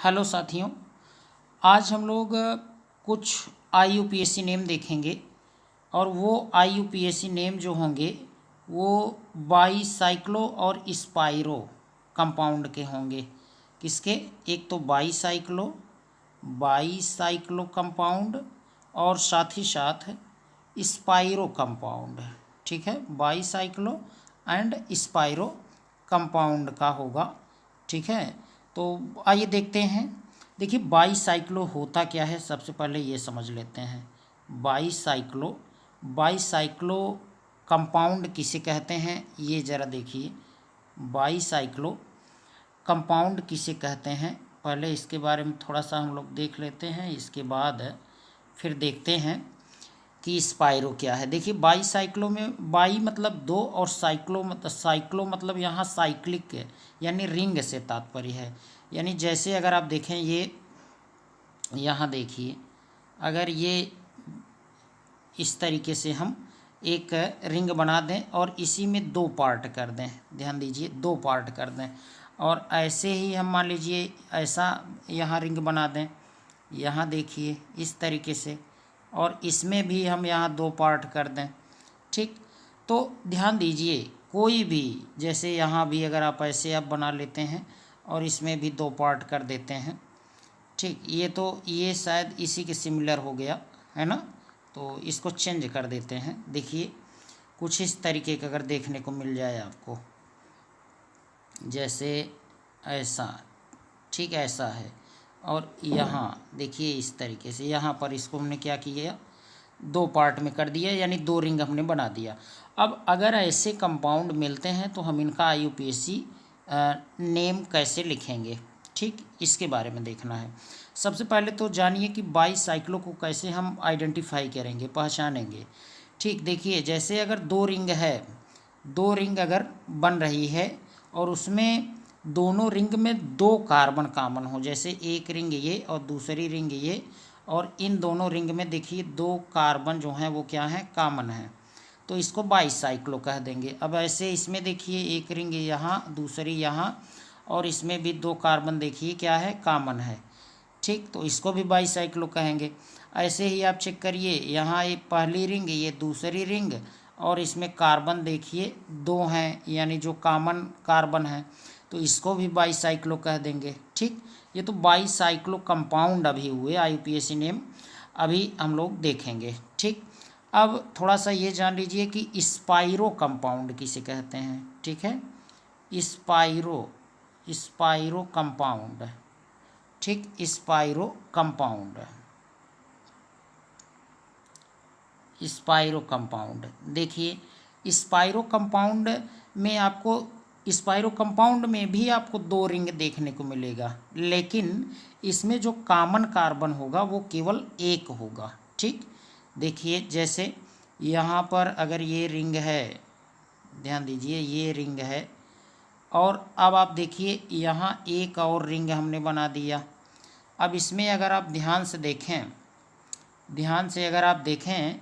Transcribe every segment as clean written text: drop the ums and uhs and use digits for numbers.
Hello साथियों, आज हम लोग कुछ IUPAC नेम देखेंगे और वो IUPAC नेम जो होंगे वो बाईसाइक्लो और स्पाइरो कंपाउंड के होंगे। किसके? एक तो बाईसाइक्लो कंपाउंड और साथ ही साथ स्पाइरो कंपाउंड। ठीक है, बाईसाइक्लो एंड स्पाइरो कंपाउंड का होगा। ठीक है, तो आइए देखते हैं। देखिए, बाईसाइक्लो होता क्या है, सबसे पहले ये समझ लेते हैं। बाईसाइक्लो कंपाउंड किसे कहते हैं, ये ज़रा देखिए। बाईसाइक्लो कंपाउंड किसे कहते हैं, पहले इसके बारे में थोड़ा सा हम लोग देख लेते हैं, इसके बाद फिर देखते हैं कि स्पाइरो क्या है। देखिए, बाईसाइक्लो में बाई मतलब दो और साइक्लो मतलब यहाँ साइक्लिक है, यानी रिंग से तात्पर्य है। यानी जैसे अगर आप देखें, ये यहाँ देखिए, अगर ये इस तरीके से हम एक रिंग बना दें और इसी में दो पार्ट कर दें, ध्यान दीजिए, दो पार्ट कर दें, और ऐसे ही हम मान लीजिए ऐसा यहाँ रिंग बना दें, यहाँ देखिए इस तरीके से, और इसमें भी हम यहाँ दो पार्ट कर दें। ठीक, तो ध्यान दीजिए, कोई भी जैसे यहाँ भी अगर आप ऐसे आप बना लेते हैं और इसमें भी दो पार्ट कर देते हैं। ठीक, ये शायद इसी के सिमिलर हो गया है ना, तो इसको चेंज कर देते हैं। देखिए, कुछ इस तरीके का अगर देखने को मिल जाए आपको, जैसे ऐसा, ठीक ऐसा है, और यहाँ देखिए इस तरीके से, यहाँ पर इसको हमने क्या किया, दो पार्ट में कर दिया, यानी दो रिंग हमने बना दिया। अब अगर ऐसे कंपाउंड मिलते हैं तो हम इनका IUPAC नेम कैसे लिखेंगे, ठीक, इसके बारे में देखना है। सबसे पहले तो जानिए कि बाईसाइक्लो को कैसे हम आइडेंटिफाई करेंगे, पहचानेंगे। ठीक, देखिए, जैसे अगर दो रिंग है, दो रिंग अगर बन रही है और उसमें दोनों रिंग में दो कार्बन कॉमन हो, जैसे एक रिंग ये और दूसरी रिंग ये, और इन दोनों रिंग में देखिए दो कार्बन जो हैं वो क्या हैं, कॉमन हैं, तो इसको बाईसाइक्लो कह देंगे। अब ऐसे इसमें देखिए एक रिंग यहाँ, दूसरी यहाँ, और इसमें भी दो कार्बन देखिए क्या है, कॉमन है। ठीक, तो इसको भी बाईसाइक्लो कहेंगे। ऐसे ही आप चेक करिए, यहाँ ये पहली रिंग, ये दूसरी रिंग, और इसमें कार्बन देखिए दो हैं, यानी जो कॉमन कार्बन है, तो इसको भी बाईसाइक्लो कह देंगे। ठीक, ये तो बाईसाइक्लो कंपाउंड अभी हुए, IUPAC नेम अभी हम लोग देखेंगे। ठीक, अब थोड़ा सा ये जान लीजिए कि स्पाइरो कंपाउंड किसे कहते हैं। ठीक है, स्पाइरो कंपाउंड। ठीक, स्पाइरो कंपाउंड देखिए, स्पाइरो कंपाउंड में आपको, स्पाइरो कंपाउंड में भी आपको दो रिंग देखने को मिलेगा, लेकिन इसमें जो कॉमन कार्बन होगा वो केवल एक होगा। ठीक, देखिए, जैसे यहाँ पर अगर ये रिंग है, ध्यान दीजिए ये रिंग है, और अब आप देखिए यहाँ एक और रिंग हमने बना दिया। अब इसमें अगर आप ध्यान से अगर आप देखें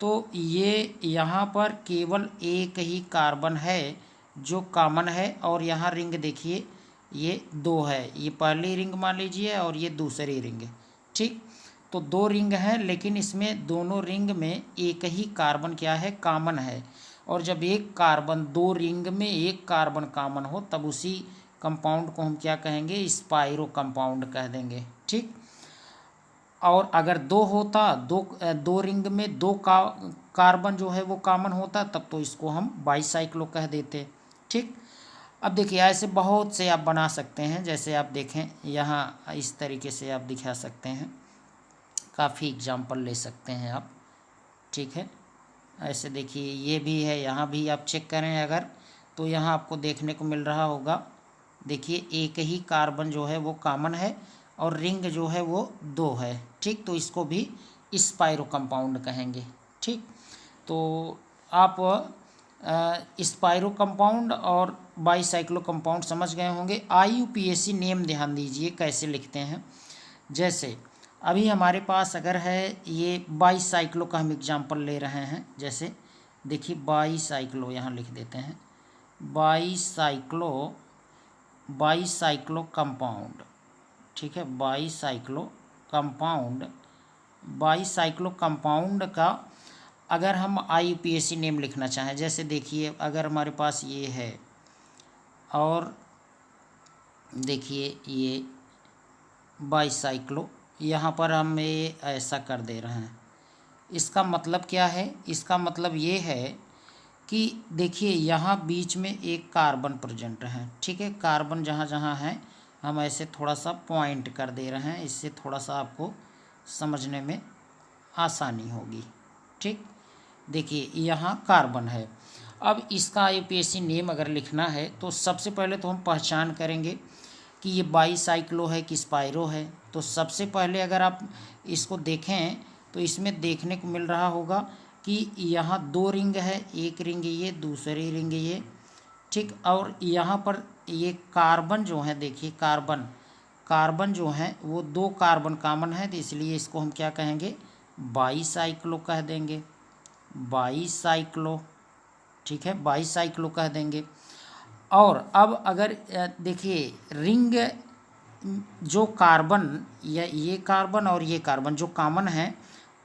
तो ये यहाँ पर केवल एक ही कार्बन है जो कॉमन है, और यहाँ रिंग देखिए ये दो है, ये पहली रिंग मान लीजिए और ये दूसरी रिंग। ठीक, तो दो रिंग हैं, लेकिन इसमें दोनों रिंग में एक ही कार्बन क्या है, कॉमन है, और जब एक कार्बन, दो रिंग में एक कार्बन कॉमन हो तब उसी कंपाउंड को हम क्या कहेंगे, स्पाइरो कंपाउंड कह देंगे। ठीक, और अगर दो होता, दो रिंग में दो कार्बन जो है वो कॉमन होता, तब तो इसको हम बाईसाइक्लो कह देते। ठीक, अब देखिए ऐसे बहुत से आप बना सकते हैं, जैसे आप देखें यहाँ इस तरीके से आप दिखा सकते हैं, काफ़ी एग्जाम्पल ले सकते हैं आप। ठीक है, ऐसे देखिए ये भी है, यहाँ भी आप चेक करें अगर, तो यहाँ आपको देखने को मिल रहा होगा, देखिए एक ही कार्बन जो है वो कॉमन है और रिंग जो है वो दो है। ठीक, तो इसको भी स्पाइरो कंपाउंड कहेंगे। ठीक, तो आप स्पाइरो कंपाउंड और बाईसाइक्लो कंपाउंड समझ गए होंगे। IUPAC नेम ध्यान दीजिए कैसे लिखते हैं। जैसे अभी हमारे पास अगर है ये बाईसाइक्लो का हम एग्जांपल ले रहे हैं, जैसे देखिए बाईसाइक्लो यहाँ लिख देते हैं, बाईसाइक्लो कंपाउंड। ठीक है, बाईसाइक्लो कंपाउंड का अगर हम IUPAC नेम लिखना चाहें, जैसे देखिए अगर हमारे पास ये है और देखिए ये बाईसाइक्लो, यहाँ पर हम ये ऐसा कर दे रहे हैं, इसका मतलब क्या है? इसका मतलब ये है कि देखिए यहाँ बीच में एक कार्बन प्रेजेंट है, ठीक है, कार्बन जहाँ जहाँ है हम ऐसे थोड़ा सा पॉइंट कर दे रहे हैं, इससे थोड़ा सा आपको समझने में आसानी होगी। ठीक, देखिए यहाँ कार्बन है। अब इसका IUPAC नेम अगर लिखना है तो सबसे पहले तो हम पहचान करेंगे कि ये बाईसाइक्लो है कि स्पाइरो है। तो सबसे पहले अगर आप इसको देखें तो इसमें देखने को मिल रहा होगा कि यहाँ 2 रिंग है, एक रिंग ये, दूसरी रिंग ये, ठीक। और यहाँ पर ये कार्बन जो है, देखिए कार्बन जो है वो 2 कार्बन कॉमन है, तो इसलिए इसको हम क्या कहेंगे? बाईसाइक्लो कह देंगे, बाईसाइक्लो, ठीक है, बाईसाइक्लो कह देंगे। और अब अगर देखिए रिंग जो कार्बन या ये कार्बन और ये कार्बन जो कॉमन है,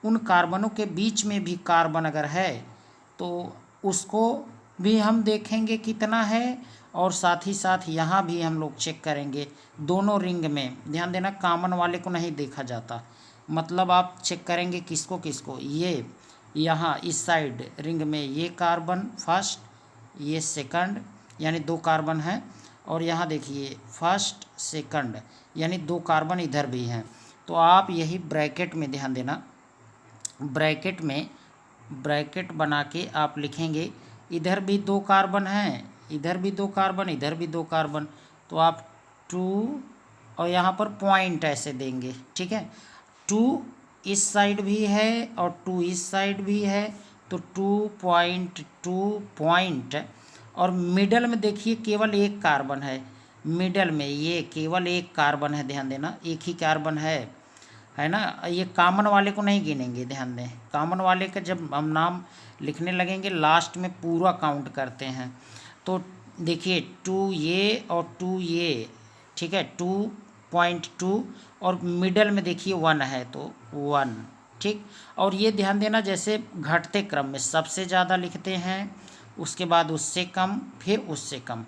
उन कार्बनों के बीच में भी कार्बन अगर है तो उसको भी हम देखेंगे कितना है, और साथ ही साथ यहाँ भी हम लोग चेक करेंगे दोनों रिंग में। ध्यान देना, कॉमन वाले को नहीं देखा जाता, मतलब आप चेक करेंगे किसको किसको, ये यहाँ इस साइड रिंग में ये कार्बन फर्स्ट, ये सेकंड, यानी 2 कार्बन हैं, और यहाँ देखिए फर्स्ट सेकंड यानी 2 कार्बन इधर भी हैं। तो आप यही ब्रैकेट में ध्यान देना, ब्रैकेट में ब्रैकेट बना के आप लिखेंगे इधर भी 2 कार्बन हैं, इधर भी 2 कार्बन, इधर भी 2 कार्बन, तो आप 2 और यहाँ पर पॉइंट ऐसे देंगे, ठीक है। 2 इस साइड भी है और 2 इस साइड भी है, तो 2 पॉइंट, और मिडल में देखिए केवल एक कार्बन है, मिडल में ये केवल एक कार्बन है, ध्यान देना एक ही कार्बन है ना। ये कॉमन वाले को नहीं गिनेंगे, ध्यान दें, कॉमन वाले का जब हम नाम लिखने लगेंगे लास्ट में पूरा काउंट करते हैं। तो देखिए 2 ये और 2 ये, ठीक है, 2.2, और मिडल में देखिए 1 है तो 1, ठीक। और ये ध्यान देना जैसे घटते क्रम में सबसे ज़्यादा लिखते हैं, उसके बाद उससे कम, फिर उससे कम,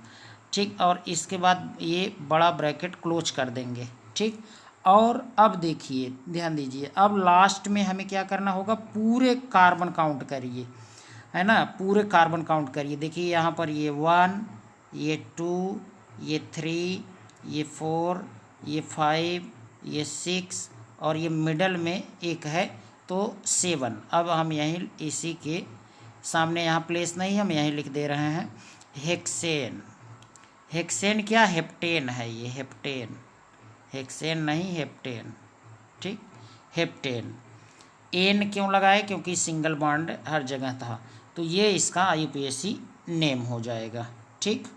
ठीक। और इसके बाद ये बड़ा ब्रैकेट क्लोज कर देंगे, ठीक। और अब देखिए ध्यान दीजिए, अब लास्ट में हमें क्या करना होगा? पूरे कार्बन काउंट करिए, है ना, पूरे कार्बन काउंट करिए। देखिए यहाँ पर ये 1, ये 2, ये 3, ये 4, ये 5, ये 6, और ये मिडल में एक है तो 7। अब हम यहीं इसी के सामने, यहाँ प्लेस नहीं, हम यहीं लिख दे रहे हैं हेक्सेन। हेक्सेन क्या? हेप्टेन है ये, हेप्टेन, हेक्सेन नहीं हेप्टेन, ठीक, हेप्टेन। एन क्यों लगाए? क्योंकि सिंगल बॉन्ड हर जगह था, तो ये इसका IUPAC नेम हो जाएगा, ठीक।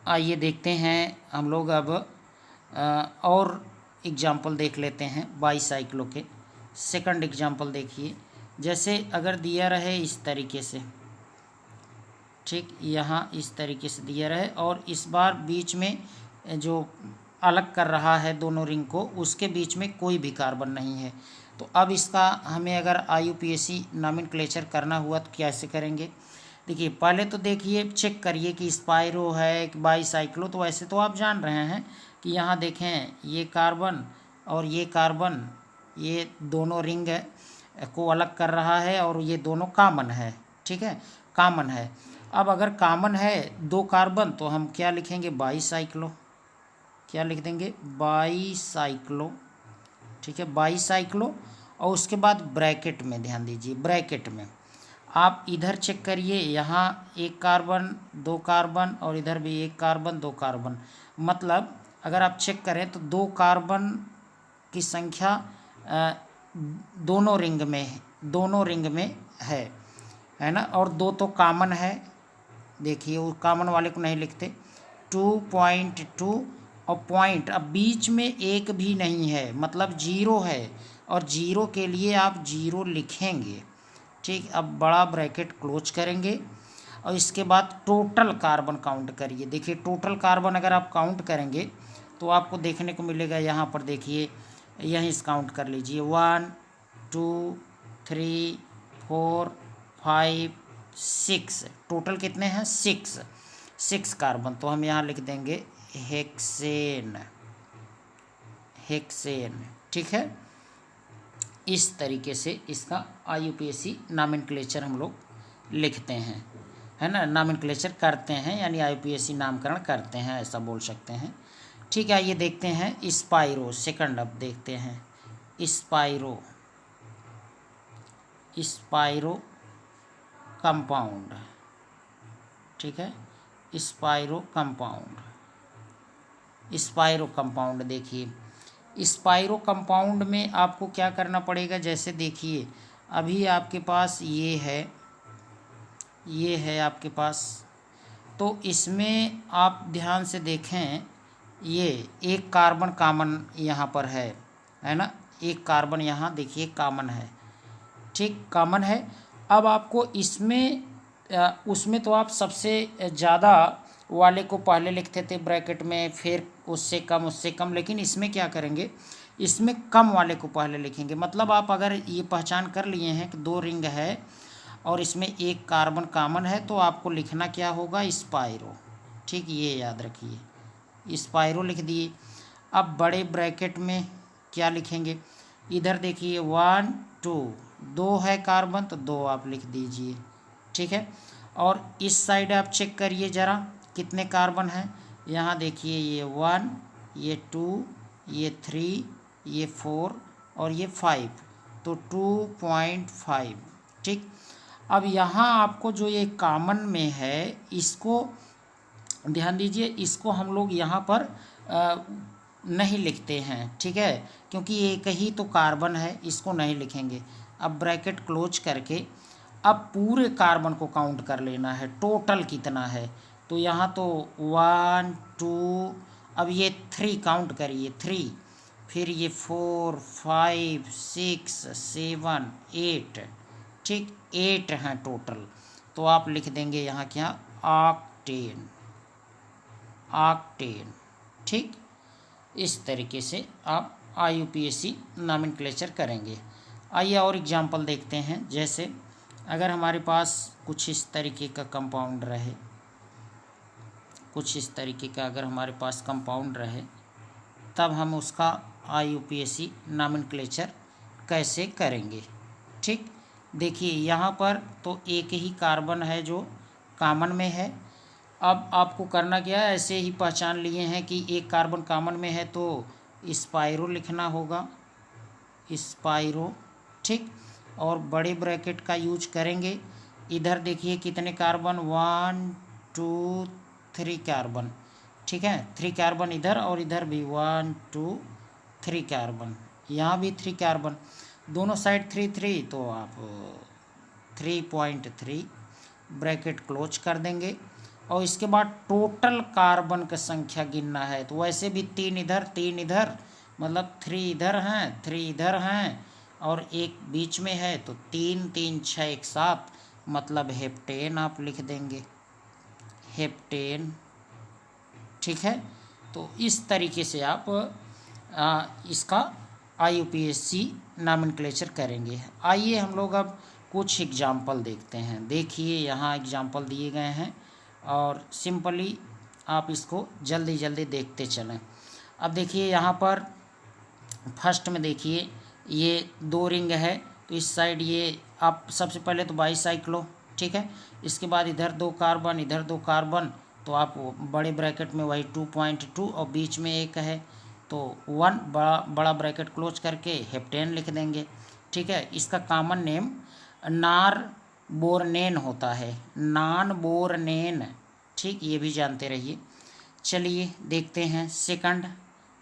आइए देखते हैं हम लोग अब और एग्जाम्पल देख लेते हैं बाईसाइक्लो के। सेकंड एग्जाम्पल देखिए, जैसे अगर दिया रहे इस तरीके से, ठीक, यहाँ इस तरीके से दिया रहे और इस बार बीच में जो अलग कर रहा है दोनों रिंग को, उसके बीच में कोई भी कार्बन नहीं है। तो अब इसका हमें अगर IUPAC नॉमेनक्लेचर करना हुआ तो कैसे करेंगे? देखिए पहले तो देखिए चेक करिए कि स्पाइरो है कि बाईसाइक्लो। तो वैसे तो आप जान रहे हैं कि यहाँ देखें ये कार्बन और ये कार्बन, ये दोनों रिंग को अलग कर रहा है और ये दोनों कॉमन है, ठीक है, कॉमन है। अब अगर कॉमन है 2 कार्बन तो हम क्या लिखेंगे? बाईसाइक्लो, क्या लिख देंगे? बाईसाइक्लो, ठीक है, बाईसाइक्लो। और उसके बाद ब्रैकेट में ध्यान दीजिए, ब्रैकेट में आप इधर चेक करिए, यहाँ 1 कार्बन 2 कार्बन और इधर भी 1 कार्बन 2 कार्बन, मतलब अगर आप चेक करें तो 2 कार्बन की संख्या दोनों रिंग में है ना, और 2 तो कॉमन है, देखिए वो कॉमन वाले को नहीं लिखते। 2.2 और पॉइंट, अब बीच में एक भी नहीं है, मतलब 0 है, और 0 के लिए आप 0 लिखेंगे, ठीक। अब बड़ा ब्रैकेट क्लोज करेंगे और इसके बाद टोटल कार्बन काउंट करिए। देखिए टोटल कार्बन अगर आप काउंट करेंगे तो आपको देखने को मिलेगा यहाँ पर देखिए, यहीं से काउंट कर लीजिए 1 2 3 4 5 6, टोटल कितने हैं 6 कार्बन। तो हम यहाँ लिख देंगे हेक्सेन, ठीक है। इस तरीके से इसका IUPAC नॉमेनक्लेचर हम लोग लिखते हैं, है ना, नॉमेनक्लेचर करते हैं, यानी IUPAC नामकरण करते हैं, ऐसा बोल सकते हैं। ठीक है, ये देखते हैं स्पाइरो, सेकंड अब देखते हैं स्पाइरो कंपाउंड, ठीक है, स्पाइरो कंपाउंड देखिए, स्पाइरो कंपाउंड में आपको क्या करना पड़ेगा, जैसे देखिए अभी आपके पास ये है आपके पास, तो इसमें आप ध्यान से देखें, ये एक कार्बन कॉमन यहाँ पर है ना, एक कार्बन यहाँ देखिए कॉमन है, ठीक, कॉमन है। अब आपको इसमें उसमें तो आप सबसे ज़्यादा वाले को पहले लिखते थे ब्रैकेट में, फिर उससे कम, लेकिन इसमें क्या करेंगे, इसमें कम वाले को पहले लिखेंगे। मतलब आप अगर ये पहचान कर लिए हैं कि 2 रिंग है और इसमें एक कार्बन कॉमन है, तो आपको लिखना क्या होगा, स्पाइरो, ठीक, ये याद रखिए, स्पाइरो लिख दिए। अब बड़े ब्रैकेट में क्या लिखेंगे, इधर देखिए 1 2, 2 है कार्बन तो 2 आप लिख दीजिए, ठीक है। और इस साइड आप चेक करिए ज़रा कितने कार्बन हैं, यहाँ देखिए ये 1, ये 2, ये 3, ये 4 और ये 5, तो 2.5, ठीक। अब यहाँ आपको जो ये कॉमन में है, इसको ध्यान दीजिए, इसको हम लोग यहाँ पर नहीं लिखते हैं, ठीक है, क्योंकि एक ही तो कार्बन है, इसको नहीं लिखेंगे। अब ब्रैकेट क्लोज करके अब पूरे कार्बन को काउंट कर लेना है, टोटल कितना है, तो यहाँ तो 1 2, अब ये 3 काउंट करिए, 3, फिर ये 4 5 6 7 8, ठीक, 8 हैं टोटल। तो आप लिख देंगे यहाँ क्या, ऑक्टेन, ठीक। इस तरीके से आप IUPAC नॉमेनक्लेचर करेंगे। आइए और एग्जांपल देखते हैं, जैसे अगर हमारे पास कुछ इस तरीके का कंपाउंड रहे, अगर हमारे पास कंपाउंड रहे, तब हम उसका IUPAC नॉमेनक्लेचर कैसे करेंगे, ठीक। देखिए यहाँ पर तो एक ही कार्बन है जो कॉमन में है। अब आपको करना क्या है, ऐसे ही पहचान लिए हैं कि एक कार्बन कॉमन में है तो स्पाइरो लिखना होगा, स्पाइरो, ठीक, और बड़े ब्रैकेट का यूज करेंगे। इधर देखिए कितने कार्बन, 1 2 3 कार्बन, ठीक है, 3 कार्बन इधर और इधर भी 1 2 3 कार्बन, यहाँ भी 3 कार्बन, दोनों साइड 3 3, तो आप 3.3 ब्रैकेट क्लोज कर देंगे। और इसके बाद टोटल कार्बन का संख्या गिनना है, तो वैसे भी 3 इधर 3 इधर, मतलब 3 इधर हैं 3 इधर हैं और एक बीच में है, तो 3 3 6 एक साथ, मतलब हेप्टेन आप लिख देंगे, हेप्टेन, ठीक है। तो इस तरीके से आप इसका IUPAC नॉमेनक्लेचर करेंगे। आइए हम लोग अब कुछ एग्जाम्पल देखते हैं। देखिए यहाँ एग्जाम्पल दिए गए हैं और सिंपली आप इसको जल्दी जल्दी देखते चलें। अब देखिए यहाँ पर फर्स्ट में देखिए ये 2 रिंग है, तो इस साइड ये आप सबसे पहले तो बाईसाइक्लो, ठीक है, इसके बाद इधर 2 कार्बन इधर 2 कार्बन, तो आप बड़े ब्रैकेट में वही 2.2 और बीच में एक है तो 1, बड़ा ब्रैकेट क्लोज करके हेप्टेन लिख देंगे, ठीक है। इसका कॉमन नेम नारबोर्नेन होता है, नानबोर्नेन, ठीक, ये भी जानते रहिए। चलिए देखते हैं सेकंड,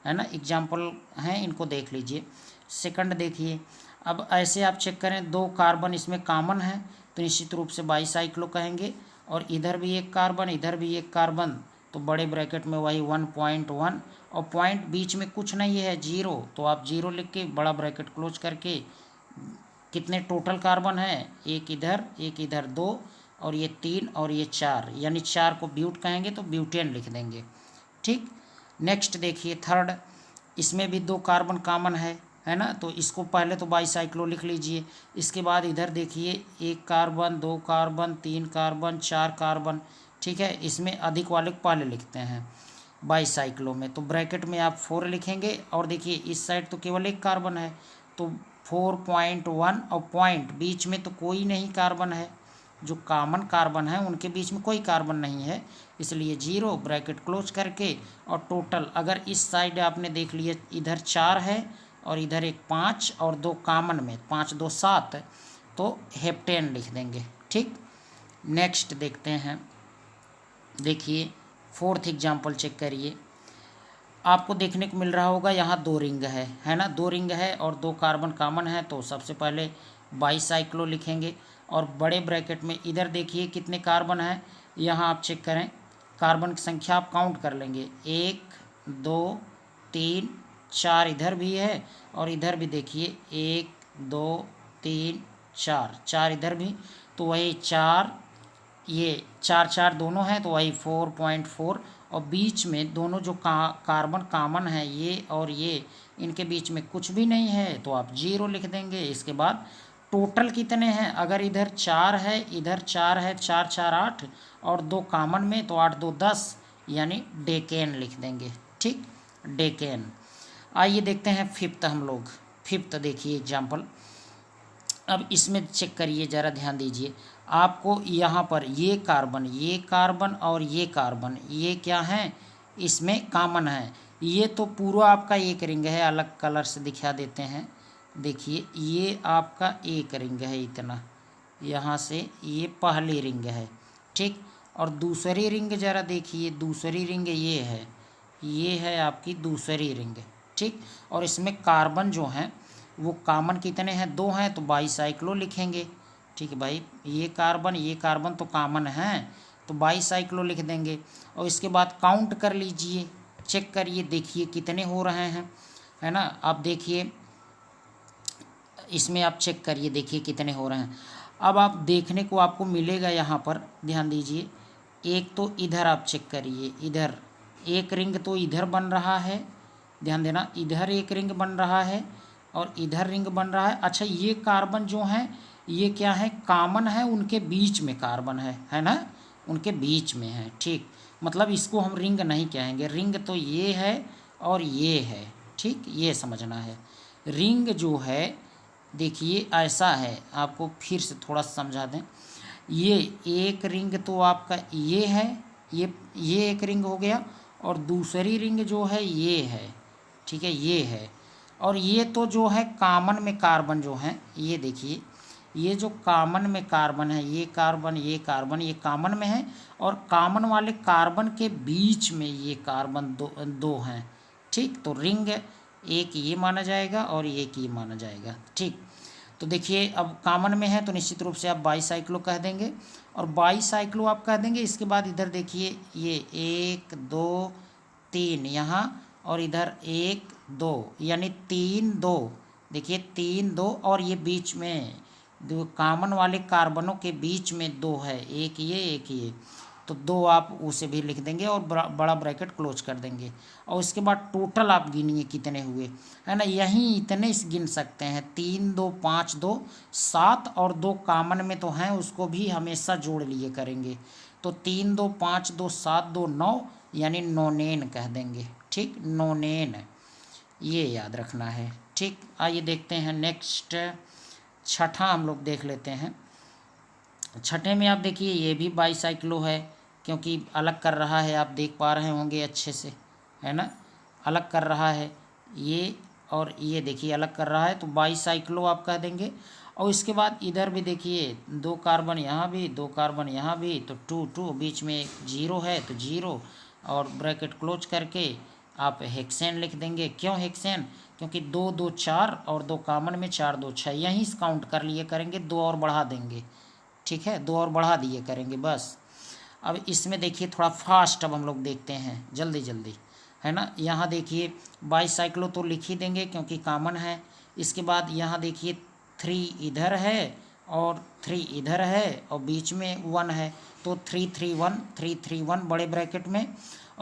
है ना, एग्जाम्पल हैं, इनको देख लीजिए। सेकंड देखिए, अब ऐसे आप चेक करें 2 कार्बन इसमें कॉमन है, तो निश्चित रूप से बाईसाइक्लो कहेंगे, और इधर भी एक कार्बन इधर भी एक कार्बन, तो बड़े ब्रैकेट में वही 1.1 और पॉइंट बीच में कुछ नहीं है 0, तो आप 0 लिख के बड़ा ब्रैकेट क्लोज करके कितने टोटल कार्बन है, एक इधर 2 और ये 3 और ये 4, यानी 4 को ब्यूट कहेंगे तो ब्यूटेन लिख देंगे, ठीक। नेक्स्ट देखिए थर्ड, इसमें भी 2 कार्बन कॉमन है ना, तो इसको पहले तो बाईसाइक्लो लिख लीजिए। इसके बाद इधर देखिए 1 कार्बन, 2 कार्बन, 3 कार्बन, 4 कार्बन, ठीक है। इसमें अधिक वाले को पहले लिखते हैं बाईसाइक्लो में, तो ब्रैकेट में आप 4 लिखेंगे और देखिए इस साइड तो केवल 1 कार्बन है तो 4.1 और पॉइंट बीच में तो कोई नहीं कार्बन है, जो कॉमन कार्बन है उनके बीच में कोई कार्बन नहीं है, इसलिए 0 ब्रैकेट क्लोज करके। और टोटल अगर इस साइड आपने देख लिया इधर 4 है और इधर एक 5 और 2 कॉमन में 5 2 7, तो हेप्टेन लिख देंगे, ठीक। नेक्स्ट देखते हैं, देखिए फोर्थ एग्जाम्पल चेक करिए। आपको देखने को मिल रहा होगा यहाँ 2 रिंग है ना, 2 रिंग है और 2 कार्बन कॉमन है, तो सबसे पहले बाईसाइक्लो लिखेंगे और बड़े ब्रैकेट में इधर देखिए कितने कार्बन हैं, यहाँ आप चेक करें कार्बन की संख्या आप काउंट कर लेंगे 1 2 3 4 इधर भी है और इधर भी देखिए 1 2 3 4 4 इधर भी, तो वही 4 ये 4 4 दोनों हैं तो वही 4.4 और बीच में दोनों जो कार्बन कॉमन है ये और ये, इनके बीच में कुछ भी नहीं है तो आप 0 लिख देंगे। इसके बाद टोटल कितने हैं, अगर इधर 4 है इधर 4 है, 4 4 8 और 2 कॉमन में तो 8 2 10, यानी डेकेन लिख देंगे, ठीक, डेकेन। आइए देखते हैं फिफ्थ, हम लोग फिफ्थ देखिए एग्जाम्पल। अब इसमें चेक करिए ज़रा ध्यान दीजिए, आपको यहाँ पर ये कार्बन और ये कार्बन ये क्या हैं, इसमें कॉमन है। ये तो पूरा आपका एक रिंग है, अलग कलर से दिखा देते हैं, देखिए ये आपका एक रिंग है इतना, यहाँ से ये पहली रिंग है, ठीक। और दूसरी रिंग ज़रा देखिए, दूसरी रिंग ये है आपकी दूसरी रिंग, ठीक। और इसमें कार्बन जो हैं वो कॉमन कितने हैं, 2 हैं, तो बाईसाइक्लो लिखेंगे, ठीक है भाई। ये कार्बन तो कॉमन हैं तो बाईसाइक्लो लिख देंगे। और इसके बाद काउंट कर लीजिए, चेक करिए, देखिए कितने हो रहे हैं, है ना। आप देखिए इसमें आप चेक करिए, देखिए कितने हो रहे हैं। अब आप देखने को आपको मिलेगा यहाँ पर, ध्यान दीजिए, एक तो इधर आप चेक करिए, इधर एक रिंग तो इधर बन रहा है, ध्यान देना, इधर एक रिंग बन रहा है और इधर रिंग बन रहा है। अच्छा ये कार्बन जो हैं ये क्या है, कॉमन है, उनके बीच में कार्बन है ना, उनके बीच में है, ठीक। मतलब इसको हम रिंग नहीं कहेंगे, रिंग तो ये है और ये है, ठीक, ये समझना है। रिंग जो है देखिए ऐसा है, आपको फिर से थोड़ा समझा दें, ये एक रिंग तो आपका ये है, ये एक रिंग हो गया और दूसरी रिंग जो है ये है, ठीक है, ये है। और ये तो जो है कॉमन में कार्बन जो हैं, ये देखिए ये जो कॉमन में कार्बन है, ये कार्बन ये कॉमन में है और कॉमन वाले कार्बन के बीच में ये कार्बन दो हैं, ठीक। तो रिंग एक ये माना जाएगा और एक ये माना जाएगा, ठीक। तो देखिए अब कॉमन में है तो निश्चित रूप से आप बाईसाइक्लो कह देंगे और बाईसाइक्लो आप कह देंगे। इसके बाद इधर देखिए ये 1 2 3 यहाँ और इधर 1 2, यानी 3 2, देखिए 3 2 और ये बीच में दो कॉमन वाले कार्बनों के बीच में 2 है, एक ये, तो 2 आप उसे भी लिख देंगे और बड़ा ब्रैकेट क्लोज कर देंगे। और इसके बाद टोटल आप गिनिए कितने हुए, है ना, यहीं इतने गिन सकते हैं, 3 2 5 2 7 और 2 कॉमन में तो हैं उसको भी हमेशा जोड़ लिए करेंगे, तो 3 2 5 2 7 2 9, यानी नोनेन कह देंगे, ठीक, नोनेन, ये याद रखना है, ठीक। आइए देखते हैं नेक्स्ट, छठा हम लोग देख लेते हैं। छठे में आप देखिए ये भी बाईसाइक्लो है, क्योंकि अलग कर रहा है, आप देख पा रहे होंगे अच्छे से, है ना, अलग कर रहा है ये और ये देखिए अलग कर रहा है, तो बाईसाइक्लो आप कह देंगे। और इसके बाद इधर भी देखिए 2 कार्बन यहाँ भी, 2 कार्बन यहाँ भी, तो 2 2 बीच में 0 है तो 0 और ब्रैकेट क्लोज करके आप हेक्सेन लिख देंगे। क्यों हेक्सेन, क्योंकि 2 2 4 और 2 कॉमन में 4 2 6, यहीं से काउंट कर लिए करेंगे, 2 और बढ़ा देंगे, ठीक है, 2 और बढ़ा दिए करेंगे बस। अब इसमें देखिए थोड़ा फास्ट अब हम लोग देखते हैं जल्दी जल्दी, है ना। यहाँ देखिए बाईसाइक्लो तो लिख ही देंगे क्योंकि कॉमन है। इसके बाद यहाँ देखिए 3 इधर है और 3 इधर है और बीच में 1 है, तो 3 3 1 3 3 1 बड़े ब्रैकेट में।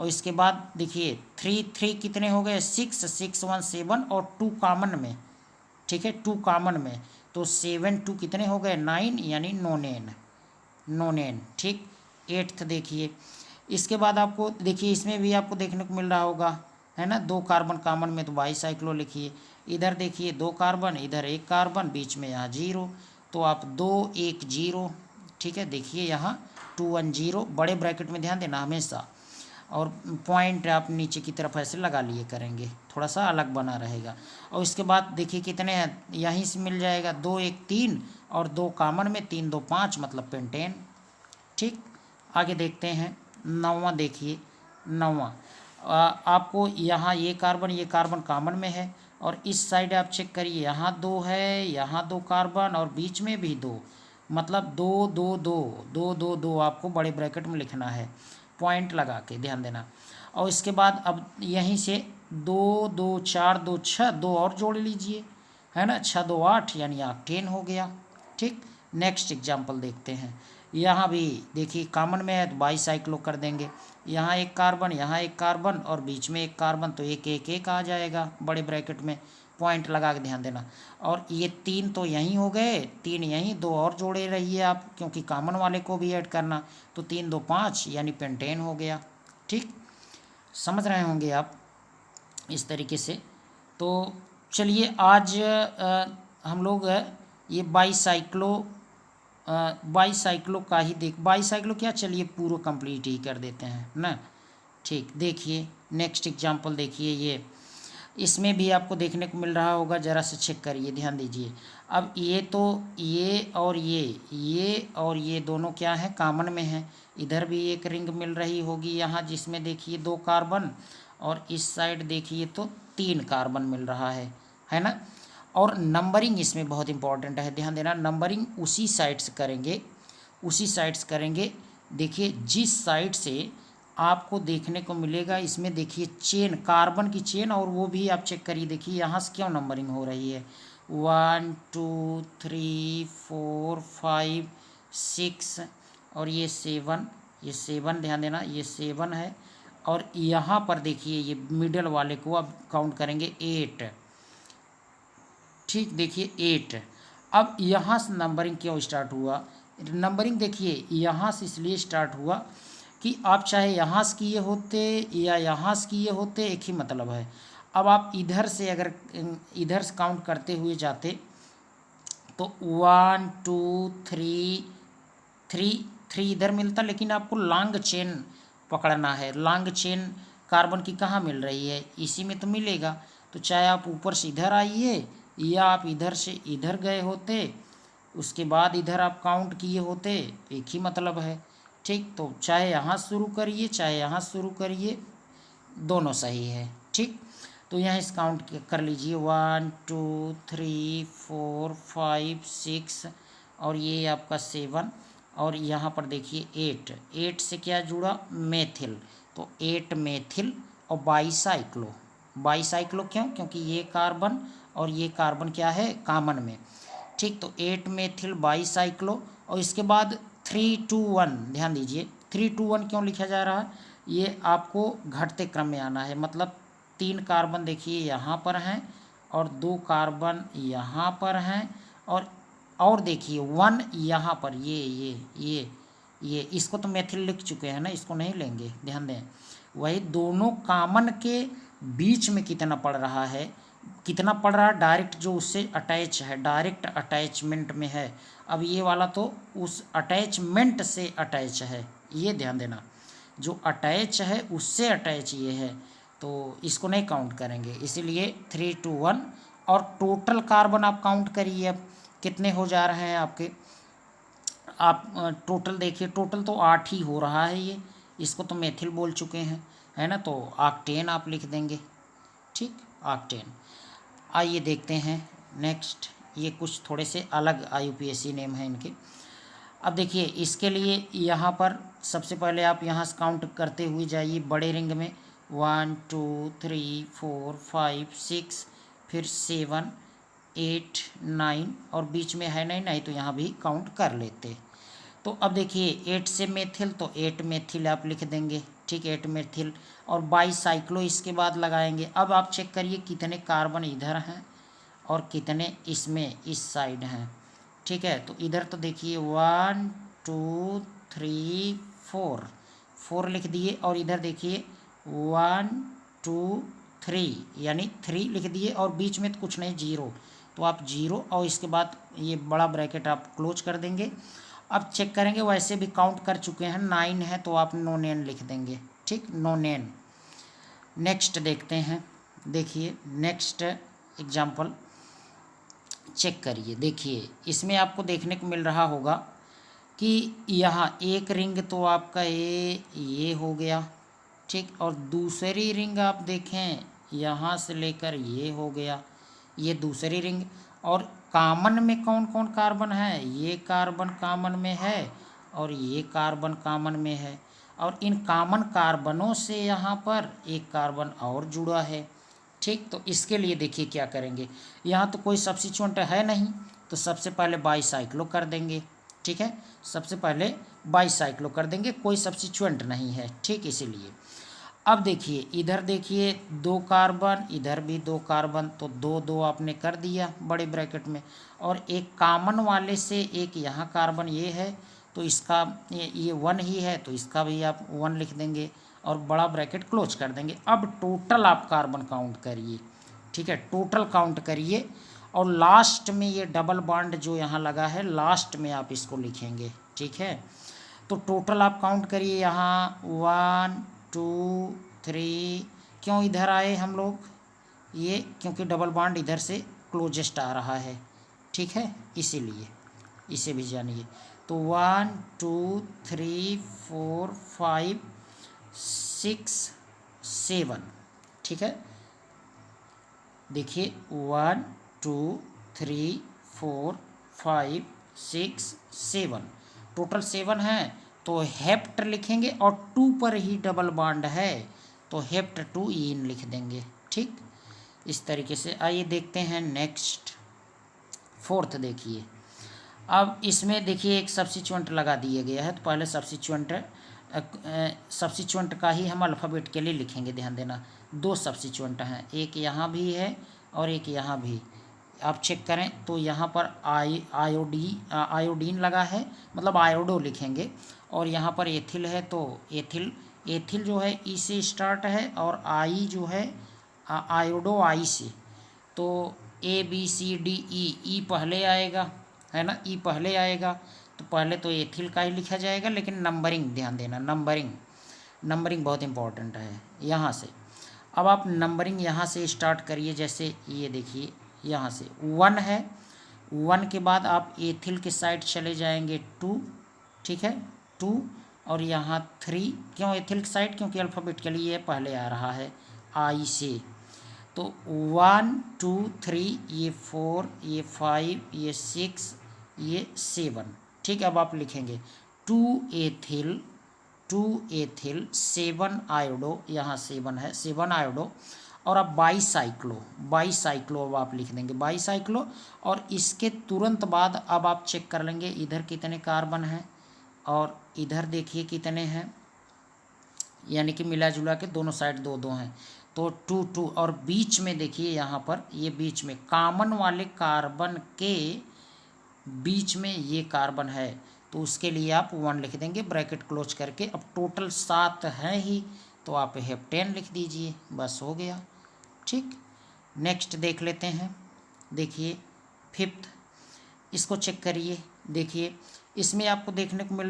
और इसके बाद देखिए 3 कितने हो गए, 6 6 1 7 और 2 कॉमन में, ठीक है 2 कॉमन में, तो 7 2 कितने हो गए 9, यानी नोनेन, ठीक। 8th देखिए, इसके बाद आपको देखिए इसमें भी आपको देखने को मिल रहा होगा, है ना, 2 कार्बन कॉमन में, तो बाईसाइक्लो लिखिए। इधर देखिए 2 कार्बन, इधर 1 कार्बन, बीच में यहाँ 0, तो आप 2 1 0, ठीक है। देखिए यहाँ 2 1 0, बड़े ब्रैकेट में ध्यान देना हमेशा, और पॉइंट आप नीचे की तरफ ऐसे लगा लिए करेंगे, थोड़ा सा अलग बना रहेगा। और इसके बाद देखिए कितने हैं, यहीं से मिल जाएगा 2 1 3, और 2 कॉमन में, 3 2 5, मतलब पेंटेन, ठीक। आगे देखते हैं 9वां, देखिए 9वां, आपको यहाँ ये कार्बन कॉमन में है, और इस साइड आप चेक करिए, यहाँ 2 है, यहाँ 2 कार्बन, और बीच में भी 2, मतलब 2 2 2 2 2 2 आपको बड़े ब्रैकेट में लिखना है, पॉइंट लगा के ध्यान देना। और इसके बाद अब यहीं से 2 2 4 2 6, 2 और जोड़ लीजिए, है ना, 6 2 8, यानी ऑक्टेन हो गया, ठीक। नेक्स्ट एग्जाम्पल देखते हैं, यहाँ भी देखिए कॉमन में है तो बाईसाइक्लो कर देंगे, यहाँ 1 कार्बन, यहाँ 1 कार्बन, और बीच में 1 कार्बन, तो 1 1 1 आ जाएगा बड़े ब्रैकेट में, पॉइंट लगा के ध्यान देना। और ये 3 तो यहीं हो गए, 3 यहीं, 2 और जोड़े रहिए आप, क्योंकि कॉमन वाले को भी ऐड करना, तो 3 2 5, यानी पेंटेन हो गया, ठीक। समझ रहे होंगे आप इस तरीके से। तो चलिए आज हम लोग ये बाईसाइक्लो का ही बाईसाइक्लो क्या, चलिए पूरा कंप्लीट ही कर देते हैं ना, ठीक। देखिए नेक्स्ट एग्जांपल देखिए, ये इसमें भी आपको देखने को मिल रहा होगा, ज़रा से चेक करिए, ध्यान दीजिए। अब ये तो ये और ये दोनों क्या है, कॉमन में है। इधर भी एक रिंग मिल रही होगी यहाँ, जिसमें देखिए 2 कार्बन, और इस साइड देखिए तो 3 कार्बन मिल रहा है ना। और नंबरिंग इसमें बहुत इंपॉर्टेंट है, ध्यान देना, नंबरिंग उसी साइड से करेंगे। देखिए जिस साइड से आपको देखने को मिलेगा, इसमें देखिए चेन, कार्बन की चेन, और वो भी आप चेक करिए, देखिए यहाँ से क्यों नंबरिंग हो रही है, 1 2 3 4 5 6, और ये 7 ध्यान देना, ये 7 है। और यहाँ पर देखिए ये मिडल वाले को अब काउंट करेंगे 8, ठीक। देखिए 8, अब यहाँ से नंबरिंग क्यों स्टार्ट हुआ, नंबरिंग देखिए यहाँ से इसलिए स्टार्ट हुआ कि आप चाहे यहाँ से किए होते या यहाँ से किए होते, एक ही मतलब है। अब आप इधर से अगर इधर से काउंट करते हुए जाते तो 1 2 3 इधर मिलता, लेकिन आपको लॉन्ग चेन पकड़ना है। लॉन्ग चेन कार्बन की कहाँ मिल रही है, इसी में तो मिलेगा। तो चाहे आप ऊपर से इधर आइए या आप इधर से इधर गए होते, उसके बाद इधर आप काउंट किए होते, एक ही मतलब है, ठीक। तो चाहे यहाँ शुरू करिए चाहे यहाँ शुरू करिए, दोनों सही है, ठीक। तो यहाँ इस काउंट कर लीजिए, 1 2 3 4 5 6, और ये आपका 7, और यहाँ पर देखिए 8 से क्या जुड़ा, मेथिल, तो 8 मेथिल, और बाईसाइक्लो क्यों, क्योंकि ये कार्बन और ये कार्बन क्या है, कॉमन में, ठीक। तो 8 मेथिल बाईसाइक्लो, और इसके बाद 3 2 1, ध्यान दीजिए 3 2 1 क्यों लिखा जा रहा है, ये आपको घटते क्रम में आना है, मतलब 3 कार्बन देखिए यहाँ पर हैं, और 2 कार्बन यहाँ पर हैं, और देखिए 1 यहाँ पर, ये इसको तो मेथिल लिख चुके हैं ना, इसको नहीं लेंगे, ध्यान दें। वही दोनों कॉमन के बीच में कितना पड़ रहा है, डायरेक्ट जो उससे अटैच है, डायरेक्ट अटैचमेंट में है। अब ये वाला तो उस अटैचमेंट से अटैच है, ये ध्यान देना, जो अटैच है उससे अटैच ये है, तो इसको नहीं काउंट करेंगे, इसीलिए 3 2 1। और टोटल कार्बन आप काउंट करिए, अब कितने हो जा रहे हैं आपके, आप टोटल देखिए, टोटल तो 8 ही हो रहा है, ये इसको तो मेथिल बोल चुके हैं, है ना, तो ऑक्टेन आप लिख देंगे, ठीक, ऑक्टेन। आइए देखते हैं नेक्स्ट, ये कुछ थोड़े से अलग IUPAC नेम हैं इनके। अब देखिए इसके लिए यहाँ पर सबसे पहले आप यहाँ से काउंट करते हुए जाइए बड़े रिंग में, 1 2 3 4 5 6, फिर 7 8 9, और बीच में है नहीं तो यहाँ भी काउंट कर लेते। तो अब देखिए 8 से मेथिल, तो 8 मेथिल आप लिख देंगे, ठीक, 8 मेथिल, और बाईसाइक्लो इसके बाद लगाएंगे। अब आप चेक करिए कितने कार्बन इधर हैं और कितने इसमें इस साइड हैं, ठीक है। तो इधर तो देखिए 1 2 3 4, 4 लिख दिए, और इधर देखिए 1 2 3 यानी 3 लिख दिए, और बीच में तो कुछ नहीं, 0, तो आप 0 और इसके बाद ये बड़ा ब्रैकेट आप क्लोज कर देंगे। अब चेक करेंगे, वैसे भी काउंट कर चुके हैं, 9 है तो आप नो नेन लिख देंगे, ठीक, नो नेन। नेक्स्ट देखते हैं, देखिए नेक्स्ट एग्जाम्पल चेक करिए। देखिए इसमें आपको देखने को मिल रहा होगा कि यहाँ एक रिंग तो आपका ये हो गया, ठीक, और दूसरी रिंग आप देखें यहाँ से लेकर ये हो गया, ये दूसरी रिंग। और कॉमन में कौन कौन कार्बन है, ये कार्बन कॉमन में है और ये कार्बन कॉमन में है, और इन कॉमन कार्बनों से यहाँ पर एक कार्बन और जुड़ा है, ठीक। तो इसके लिए देखिए क्या करेंगे, यहाँ तो कोई सब्स्टिट्यूएंट है नहीं, तो सबसे पहले बाईसाइक्लो कर देंगे, ठीक है, सबसे पहले बाईसाइक्लो कर देंगे, कोई सब्स्टिट्यूएंट नहीं है, ठीक, इसीलिए। अब देखिए इधर देखिए 2 कार्बन, इधर भी 2 कार्बन, तो 2 2 आपने कर दिया बड़े ब्रैकेट में, और एक कॉमन वाले से एक यहाँ कार्बन ये है, तो इसका ये 1 ही है, तो इसका भी आप 1 लिख देंगे और बड़ा ब्रैकेट क्लोज कर देंगे। अब टोटल आप कार्बन काउंट करिए, ठीक है, टोटल काउंट करिए, और लास्ट में ये डबल बॉन्ड जो यहाँ लगा है लास्ट में आप इसको लिखेंगे, ठीक है। तो टोटल आप काउंट करिए, यहाँ 1 2 3, क्यों इधर आए हम लोग, ये क्योंकि डबल बॉन्ड इधर से क्लोजेस्ट आ रहा है, ठीक है, इसीलिए, इसे भी जानिए। तो 1 2 3 4 5 6 7, ठीक है, देखिए 1 2 3 4 5 6 7, टोटल 7 है, तो हेप्ट लिखेंगे, और 2 पर ही डबल बॉन्ड है तो हेप्ट 2 इन लिख देंगे, ठीक। इस तरीके से आइए देखते हैं नेक्स्ट, फोर्थ देखिए। अब इसमें देखिए एक सब्स्टिट्यूएंट लगा दिया गया है, तो पहले सब्स्टिट्यूएंट का ही हम अल्फ़ाबेट के लिए लिखेंगे, ध्यान देना, 2 सब्स्टिट्यूएंट हैं, एक यहाँ भी है और एक यहाँ भी। आप चेक करें तो यहाँ पर आयोडीन लगा है, मतलब आयोडो लिखेंगे, और यहाँ पर एथिल है, तो एथिल जो है ई से स्टार्ट है, और आई जो है आयोडो आई से, तो ABCDE पहले आएगा, है ना, ई पहले आएगा, तो पहले तो एथिल का ही लिखा जाएगा, लेकिन नंबरिंग ध्यान देना, नंबरिंग बहुत इंपॉर्टेंट है यहाँ से। अब आप नंबरिंग यहाँ से स्टार्ट करिए, जैसे ये देखिए यहाँ से 1 है, 1 के बाद आप एथिल के साइड चले जाएंगे 2, ठीक है, 2, और यहाँ 3, क्यों एथिल साइड, क्योंकि अल्फ़ाबेटिकली ये पहले आ रहा है आई से, तो 1 2 3, ये 4, ये 5, ये 6, ये 7, ठीक। अब आप लिखेंगे 2 एथिल 7 आयोडो, यहाँ 7 है, 7 आयोडो, और अब बाईसाइक्लो अब आप लिख देंगे बाईसाइक्लो, और इसके तुरंत बाद अब आप चेक कर लेंगे इधर कितने कार्बन हैं और इधर देखिए कितने हैं, यानी कि मिला जुला के दोनों साइड 2 2 हैं, तो 2 2, और बीच में देखिए यहाँ पर ये बीच में कॉमन वाले कार्बन के बीच में ये कार्बन है, तो उसके लिए आप 1 लिख देंगे ब्रैकेट क्लोज करके। अब टोटल 7 है ही, तो आप हेप्टेन लिख दीजिए, बस हो गया, ठीक। नेक्स्ट देख लेते हैं, देखिए फिफ्थ, इसको चेक करिए। देखिए इसमें आपको देखने को मिल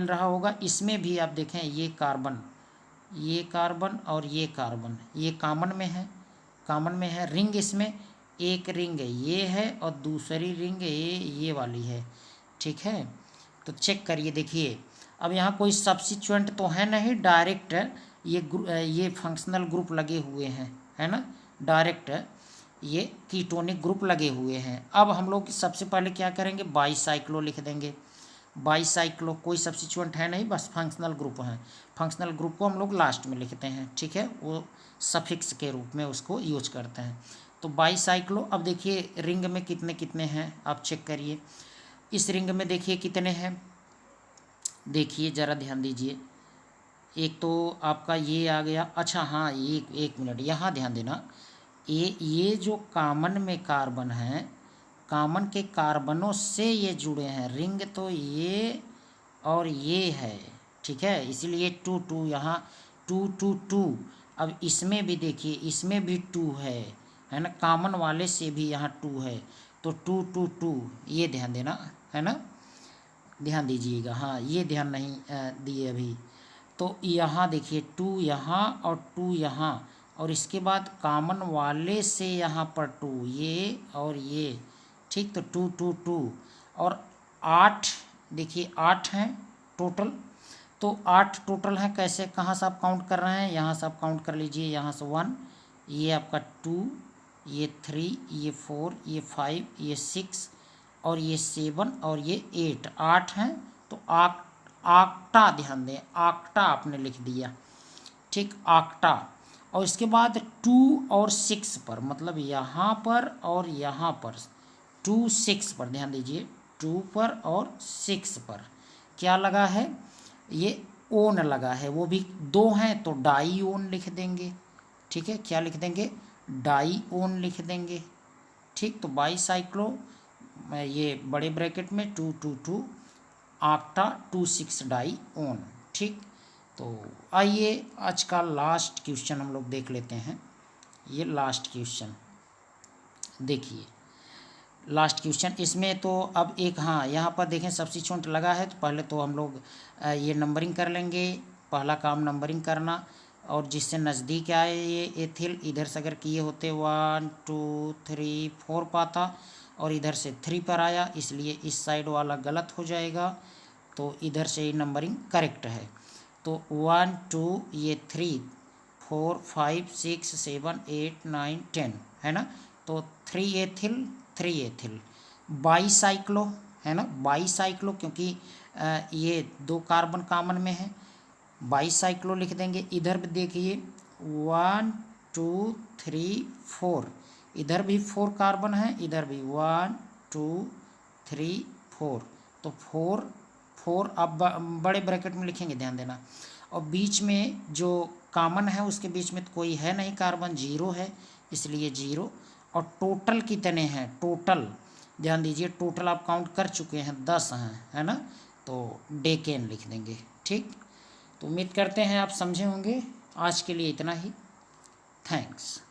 रहा होगा, इसमें भी आप देखें ये कार्बन और ये कार्बन, ये कॉमन में है, रिंग इसमें एक रिंग ये है और दूसरी रिंग ये वाली है, ठीक है। तो चेक करिए, देखिए अब यहाँ कोई सब्स्टिट्यूएंट तो है नहीं, डायरेक्ट ये फंक्शनल ग्रुप लगे हुए हैं, है ना, डायरेक्ट ये कीटोनिक ग्रुप लगे हुए हैं। अब हम लोग सबसे पहले क्या करेंगे, बाईसाइक्लो लिख देंगे, बाईसाइक्लो, कोई सब्स्टिट्यूएंट है नहीं, बस फंक्शनल ग्रुप हैं, फंक्शनल ग्रुप को हम लोग लास्ट में लिखते हैं, ठीक है, वो सफिक्स के रूप में उसको यूज करते हैं। तो बाईसाइक्लो, अब देखिए रिंग में कितने कितने हैं आप चेक करिए, इस रिंग में देखिए कितने हैं, देखिए ज़रा ध्यान दीजिए, एक तो आपका ये आ गया। अच्छा हाँ, एक एक मिनट यहाँ ध्यान देना, ये जो कॉमन में कार्बन है, कॉमन के कार्बनों से ये जुड़े हैं रिंग, तो ये और ये है, ठीक है, इसीलिए टू टू यहाँ टू टू टू। अब इसमें भी देखिए, इसमें भी टू है ना, कॉमन वाले से भी यहाँ टू है, तो टू टू टू, ये ध्यान देना है ना, ध्यान दीजिएगा। हाँ, ये ध्यान नहीं दिए अभी। तो यहाँ देखिए टू यहाँ और टू यहाँ, और इसके बाद कॉमन वाले से यहाँ पर टू, ये और ये, ठीक, तो टू टू टू। और 8 देखिए 8 हैं टोटल, तो 8 टोटल हैं। कैसे, कहाँ से आप काउंट कर रहे हैं, यहाँ से आप काउंट कर लीजिए, यहाँ से 1, ये आपका 2, ये 3, ये 4, ये 5, ये 6 और ये 7 और ये 8, 8 हैं। तो आक्टा ध्यान दें, आक्टा आपने लिख दिया, ठीक, आक्टा। और इसके बाद 2 और 6 पर, मतलब यहाँ पर और यहाँ पर, 2 6 पर ध्यान दीजिए, 2 पर और 6 पर क्या लगा है, ये ओन लगा है, वो भी 2 हैं तो डाई ओन लिख देंगे, ठीक है, क्या लिख देंगे, डाई ओन लिख देंगे, ठीक। तो बाईसाइक्लो, ये बड़े ब्रैकेट में 2 2 2 आक्टा 2 6 डाई ओन, ठीक। तो आइए आज का लास्ट क्वेश्चन हम लोग देख लेते हैं। ये लास्ट क्वेश्चन देखिए, लास्ट क्वेश्चन इसमें तो अब एक, हाँ यहाँ पर देखें सब्स्टिट्यूएंट लगा है, तो पहले तो हम लोग ये नंबरिंग कर लेंगे। पहला काम नंबरिंग करना, और जिससे नज़दीक आए ये एथिल, इधर से अगर किए होते 1 2 3 4 पाता, और इधर से 3 पर आया, इसलिए इस साइड वाला गलत हो जाएगा, तो इधर से ये नंबरिंग करेक्ट है। तो 1 2 ये 3 4 5 6 7 8 9 10 है ना, तो 3 एथिल 3 एथिल। बाईसाइक्लो है ना, बाईसाइक्लो, क्योंकि ये 2 कार्बन कॉमन में है, बाईसाइक्लो लिख देंगे। इधर भी देखिए 1 2 3 4, इधर भी 4 कार्बन है, इधर भी 1 2 3 4, तो 4 4 अब बड़े ब्रैकेट में लिखेंगे, ध्यान देना। और बीच में जो कॉमन है उसके बीच में तो कोई है नहीं कार्बन, 0 है, इसलिए 0। और टोटल कितने हैं, टोटल ध्यान दीजिए, टोटल आप काउंट कर चुके हैं 10 हैं, है ना, तो डेकेन लिख देंगे, ठीक। तो उम्मीद करते हैं आप समझे होंगे। आज के लिए इतना ही, थैंक्स।